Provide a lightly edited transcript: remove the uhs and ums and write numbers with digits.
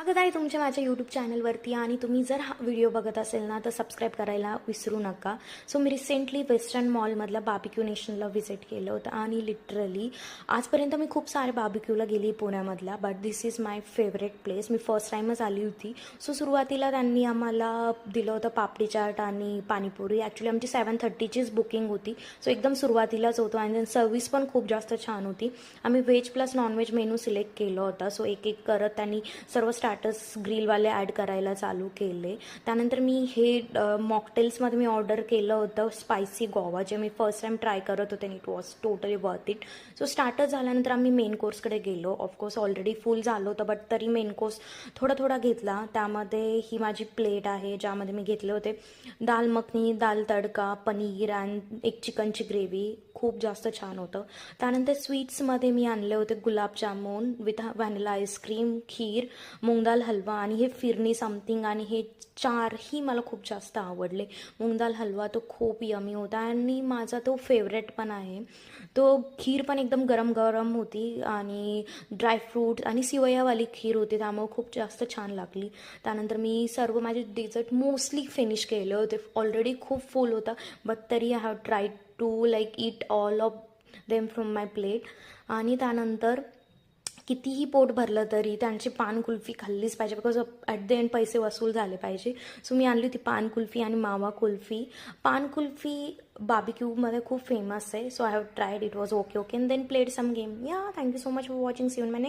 स्वागत आहे तुमच्या माझ्या यूट्यूब चॅनलवरती आणि तुम्ही जर हा व्हिडिओ बघत असेल ना तर सबस्क्राईब करायला विसरू नका. सो मी रिसेंटली वेस्टर्न मॉलमधल्या बार्बिक्यू नेशनला व्हिजिट केलं होतं आणि लिटरली आजपर्यंत मी खूप सारे बार्बिक्यूला गेली पुण्यामधला, but this is my favourite place. मी फर्स्ट टाईमच आली होती. सो सुरुवातीला त्यांनी आम्हाला दिलं होतं पापडी चाट आणि पाणीपुरी. ॲक्च्युली आमची 7:30चीच बुकिंग होती, सो एकदम सुरुवातीलाच होतो. आणि सर्विस पण खूप जास्त छान होती. आम्ही veg plus non veg menu select केलं होतं. सो एक एक करत त्यांनी सर्व स्टार्टर्स ग्रिलवाले ॲड करायला चालू केले. त्यानंतर मी हे मॉकटेल्समध्ये मी ऑर्डर केलं होतं स्पायसी गोवा, जे मी फर्स्ट टाईम ट्राय करत होते आणि it was totally worth it. So starters झाल्यानंतर आम्ही मेन कोर्सकडे गेलो. ऑफकोर्स ऑलरेडी फुल झालं होतं, बट तरी मेन कोर्स थोडा थोडा घेतला. त्यामध्ये ही माझी प्लेट आहे, ज्यामध्ये मी घेतले होते दाल मखनी, दाल तडका, पनीर अँड एक चिकनची ग्रेव्ही. खूप जास्त छान होतं. त्यानंतर स्वीट्समध्ये मी आणले होते गुलाबजामुन विथ व्हॅनिला आईस्क्रीम, खीर, मूग दाल हलवा आणि हे फिरणी समथिंग. आणि हे चारही मला खूप जास्त आवडले. मूग दाल हलवा तो खूप यमी होता आणि माझा तो फेवरेट पण आहे. तो खीर पण एकदम गरम गरम होती आणि ड्रायफ्रूट आणि सिवयावाली खीर होती, त्यामुळे खूप जास्त छान लागली. त्यानंतर मी सर्व माझे डेझर्ट मोस्टली फिनिश केले होते. ऑलरेडी खूप फुल होता, बट तरी I have tried to like eat all of them from my plate. आणि त्यानंतर कितीही पोट भरलं तरी त्यांची पान कुल्फी खाल्लीच पाहिजे, बिकॉज ॲट द एंड पैसे वसूल झाले पाहिजे. सो मी आणली होती पान कुल्फी आणि मावा कुल्फी. पान कुल्फी बार्बिक्यूमध्ये खूप फेमस आहे. So I have tried, it was okay. And then played some game. Yeah thank you so much for watching. See you in my next